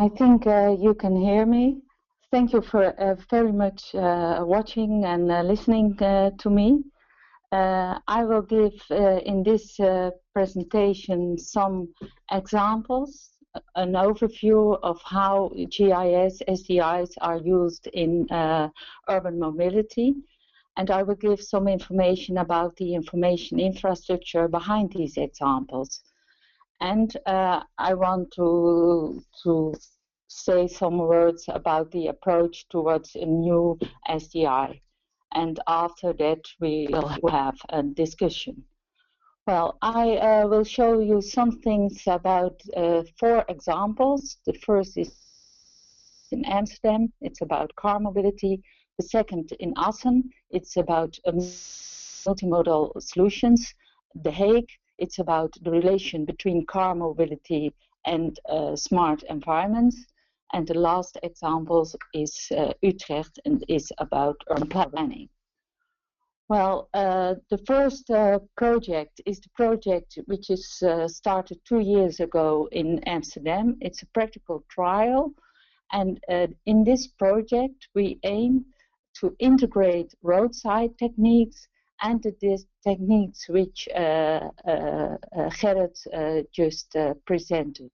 I think you can hear me. Thank you for very much watching and listening to me. I will give in this presentation some examples, an overview of how GIS, SDIs are used in urban mobility, and I will give some information about the information infrastructure behind these examples. And I want to say some words about the approach towards a new SDI. And after that, we will have a discussion. Well, I will show you some things about 4 examples. The first is in Amsterdam. It's about car mobility. The second in Assen. It's about multimodal solutions. The Hague. It's about the relation between car mobility and smart environments. And the last example is Utrecht and is about urban planning. Well, the first project is the project which is started 2 years ago in Amsterdam. It's a practical trial. And in this project, we aim to integrate roadside techniques and the techniques which Gerrit just presented.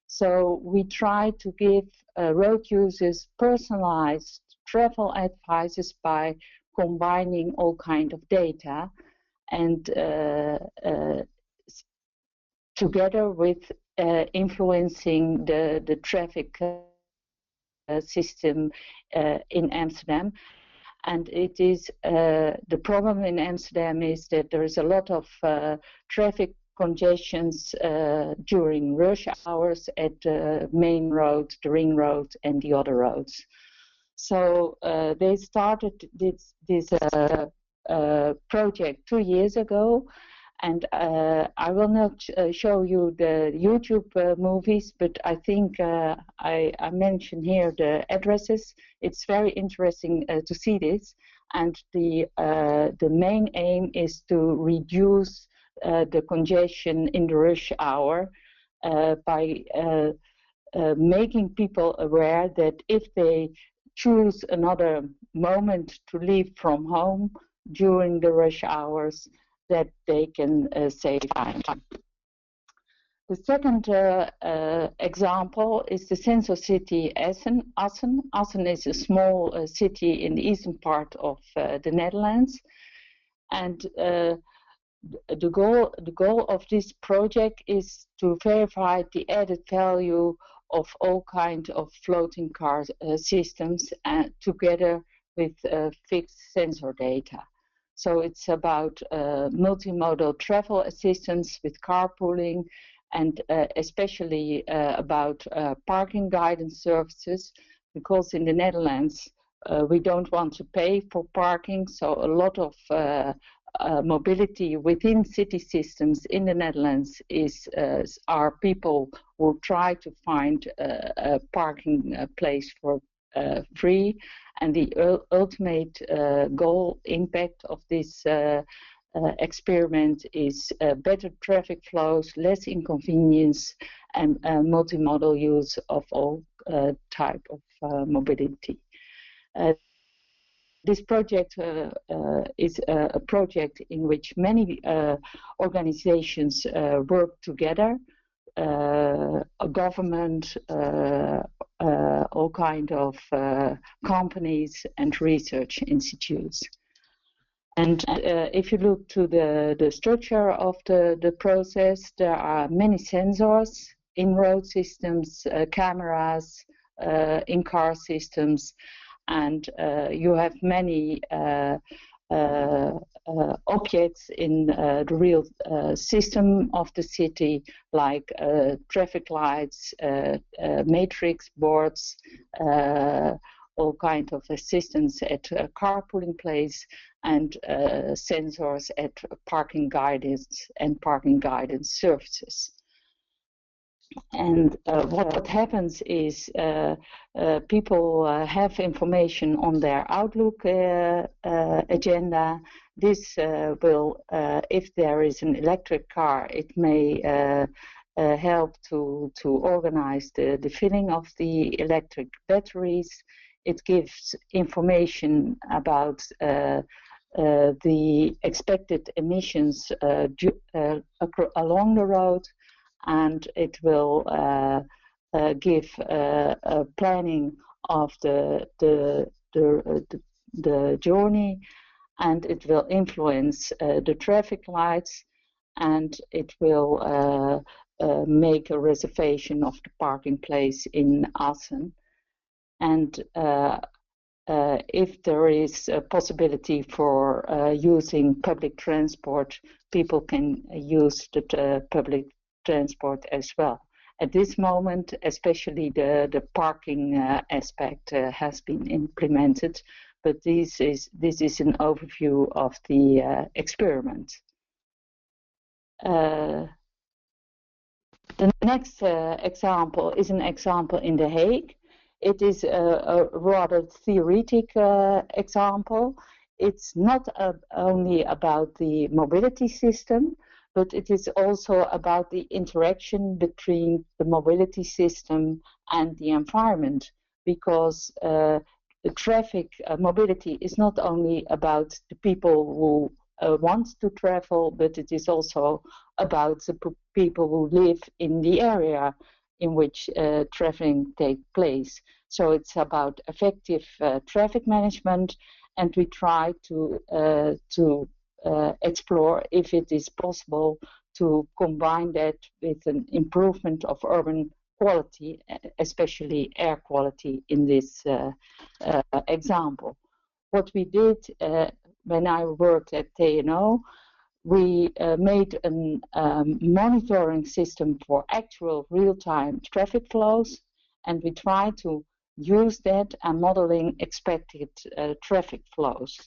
So we try to give road users personalized travel advices by combining all kinds of data and together with influencing the traffic system in Amsterdam. And it is the problem in Amsterdam is that there is a lot of traffic congestions during rush hours at the main road, the ring road, and the other roads. So they started this project 2 years ago, and I will not show you the YouTube movies, but I think I mention here the addresses. It's very interesting to see this, and the main aim is to reduce the congestion in the rush hour by making people aware that if they choose another moment to leave from home during the rush hours, that they can save time. The second example is the sensor city Assen. Assen is a small city in the eastern part of the Netherlands, and the goal of this project is to verify the added value of all kinds of floating car systems together with fixed sensor data. So it's about multimodal travel assistance with carpooling, and especially about parking guidance services, because in the Netherlands we don't want to pay for parking, so a lot of mobility within city systems in the Netherlands are people who try to find a parking place for free, and the ultimate goal impact of this experiment is better traffic flows, less inconvenience, and multimodal use of all type of mobility. This project is a project in which many organizations work together, a government, all kinds of companies and research institutes. And if you look to the structure of the process, there are many sensors in road systems, cameras, in-car systems, and you have many objects in the real system of the city, like traffic lights, matrix boards, all kinds of assistance at carpooling place, and sensors at parking guidance and parking guidance services. And what happens is people have information on their Outlook agenda. This will, if there is an electric car, it may help to organize the filling of the electric batteries. It gives information about the expected emissions along the road, and it will give a planning of the journey, and it will influence the traffic lights, and it will make a reservation of the parking place in Assen. And if there is a possibility for using public transport, people can use the public transport as well. At this moment, especially the parking aspect has been implemented, but this is an overview of the experiment. The next example is an example in The Hague. It is a rather theoretic example. It's not only about the mobility system, but it is also about the interaction between the mobility system and the environment, because the traffic mobility is not only about the people who want to travel, but it is also about the people who live in the area in which traveling takes place. So it's about effective traffic management, and we try to explore if it is possible to combine that with an improvement of urban quality, especially air quality in this example. What we did when I worked at TNO, we made a monitoring system for actual real-time traffic flows, and we tried to use that and modeling expected traffic flows.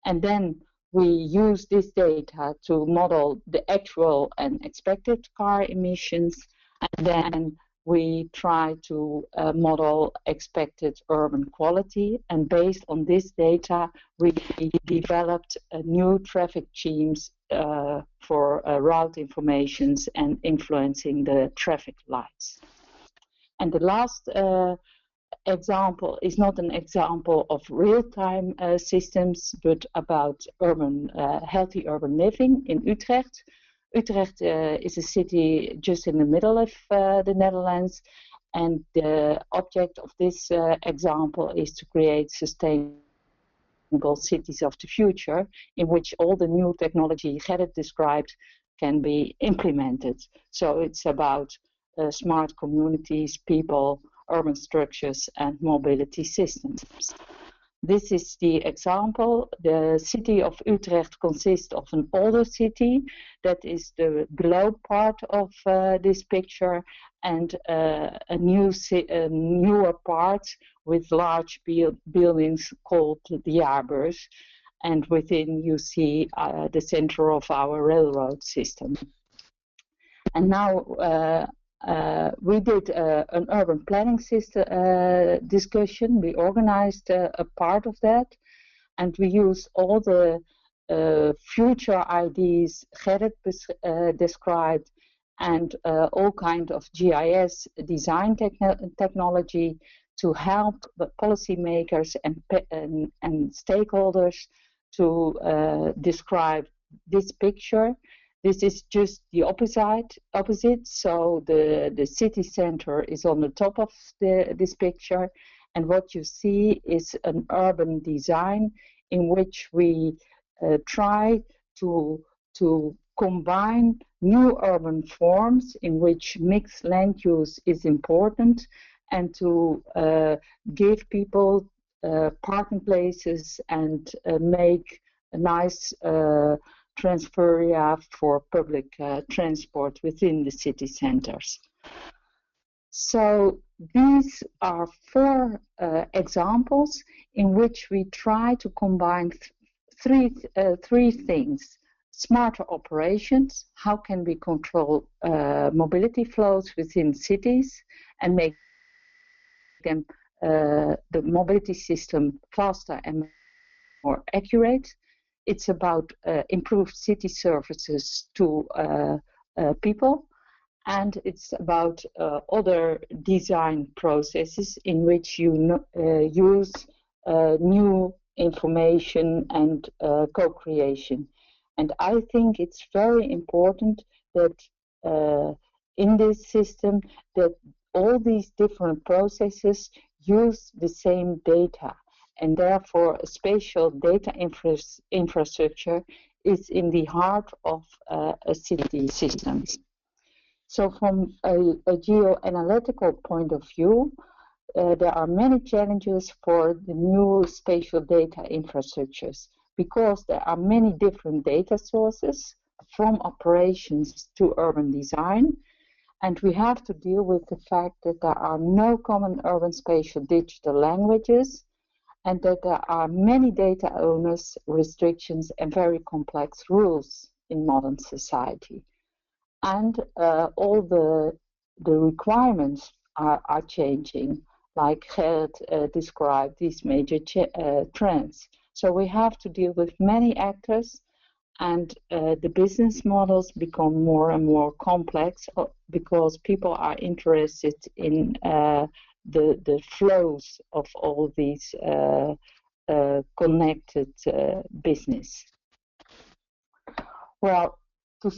And then we use this data to model the actual and expected car emissions, and then we try to model expected urban quality, and based on this data, we developed new traffic schemes for route informations and influencing the traffic lights. And the last example is not an example of real-time systems, but about urban, healthy urban living in Utrecht. Utrecht is a city just in the middle of the Netherlands, and the object of this example is to create sustainable cities of the future, in which all the new technology Gerrit described can be implemented. So it's about smart communities, people, urban structures, and mobility systems. This is the example. The city of Utrecht consists of an older city, that is the below part of this picture, and a newer part with large buildings called the Jaarbeurs, and within you see the center of our railroad system. And now we did an urban planning system discussion. We organized a part of that, and we used all the future ideas Gerrit described, and all kind of GIS design technology to help the policymakers and stakeholders to describe this picture. This is just the opposite. So the city center is on the top of this picture, and what you see is an urban design in which we try to combine new urban forms in which mixed land use is important, and to give people parking places and make a nice transfer area for public transport within the city centers. So these are 4 examples in which we try to combine three things. Smarter operations, how can we control mobility flows within cities and make them the mobility system faster and more accurate. It's about improved city services to people, and it's about other design processes in which you use new information and co-creation. And I think it's very important that in this system that all these different processes use the same data, and therefore a spatial data infrastructure is in the heart of a city system. So from a geoanalytical point of view, there are many challenges for the new spatial data infrastructures because there are many different data sources from operations to urban design, and we have to deal with the fact that there are no common urban spatial digital languages and that there are many data owners, restrictions, and very complex rules in modern society. And all the requirements are changing, like Gerrit described these major trends. So we have to deal with many actors, and the business models become more and more complex because people are interested in the flows of all these connected business. Well, to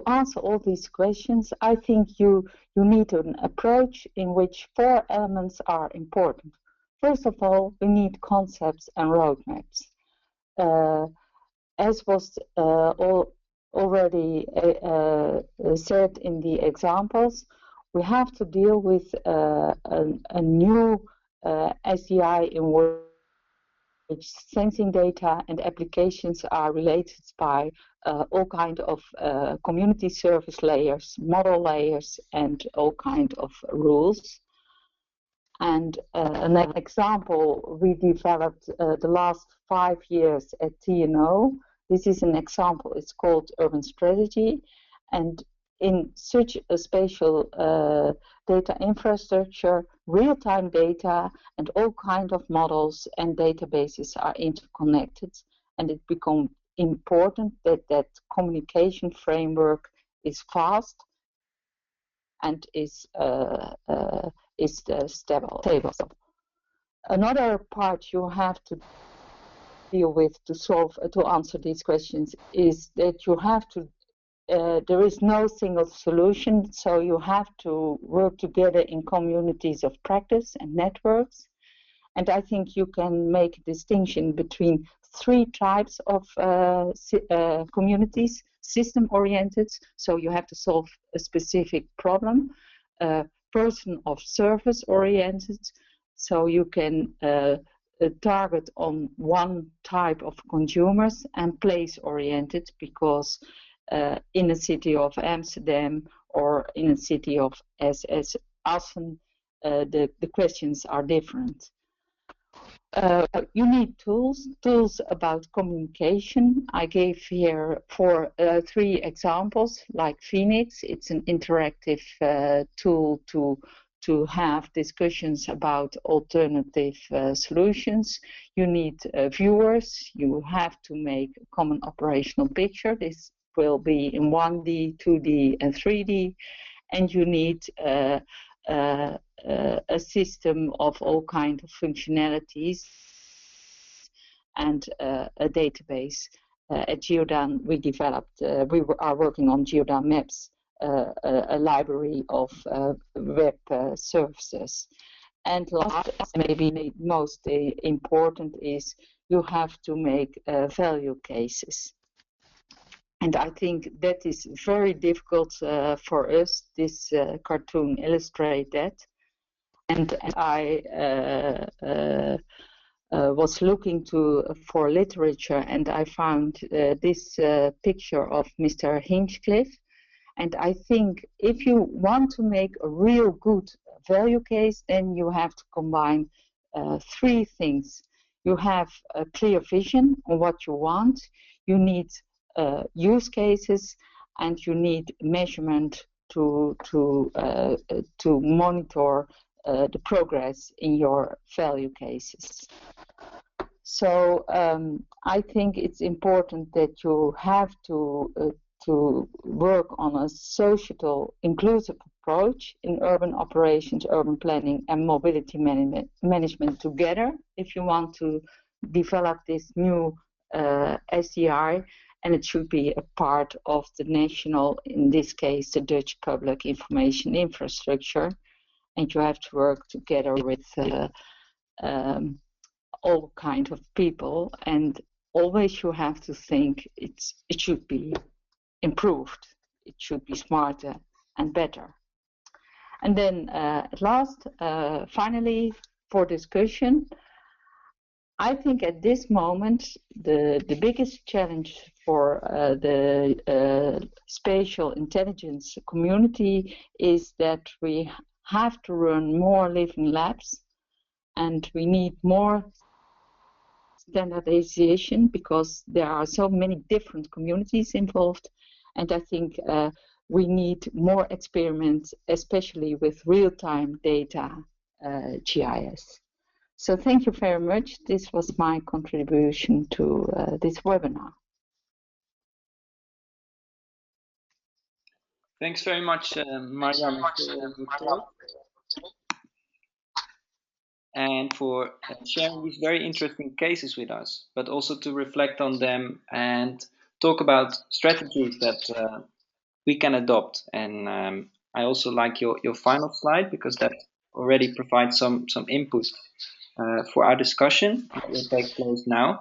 answer all these questions, I think you need an approach in which 4 elements are important. First of all, we need concepts and roadmaps. As was already said in the examples, we have to deal with a new SDI in which sensing data and applications are related by all kinds of community service layers, model layers, and all kinds of rules. And an example we developed the last 5 years at TNO. This is an example, it's called Urban Strategy. And in such a spatial data infrastructure, real-time data and all kinds of models and databases are interconnected, and it becomes important that that communication framework is fast and is stable. Another part you have to deal with to answer these questions is that you have to there is no single solution, so you have to work together in communities of practice and networks. And I think you can make a distinction between 3 types of communities: system-oriented, so you have to solve a specific problem; person of service-oriented, so you can target on one type of consumers; and place-oriented, because in a city of Amsterdam or in a city of as Assen, the questions are different. You need tools about communication. I gave here 3 examples, like Phoenix. It's an interactive tool to have discussions about alternative solutions. You need viewers. You have to make a common operational picture. This will be in 1D, 2D, and 3D. And you need a system of all kinds of functionalities and a database. At Geodan, we developed, we are working on Geodan Maps, a library of web services. And last, maybe most important, is you have to make value cases. And I think that is very difficult for us. This cartoon illustrates that. And I was looking for literature, and I found this picture of Mr. Hinchcliffe. And I think if you want to make a real good value case, then you have to combine 3 things. You have a clear vision on what you want. You need use cases, and you need measurement to monitor the progress in your value cases. So I think it's important that you have to to work on a societal inclusive approach in urban operations, urban planning, and mobility management together if you want to develop this new SDI, and it should be a part of the national, in this case, the Dutch public information infrastructure, and you have to work together with all kinds of people, and always you have to think it should be improved, it should be smarter and better. And then at last, finally, for discussion, I think at this moment the biggest challenge for the spatial intelligence community is that we have to run more living labs, and we need more standardization because there are so many different communities involved, and I think we need more experiments, especially with real-time data GIS. So thank you very much. This was my contribution to this webinar. Thanks very much, Marianne, for your talk and for sharing these very interesting cases with us, but also to reflect on them and talk about strategies that we can adopt. And I also like your final slide because that already provides some input for our discussion that will take place now.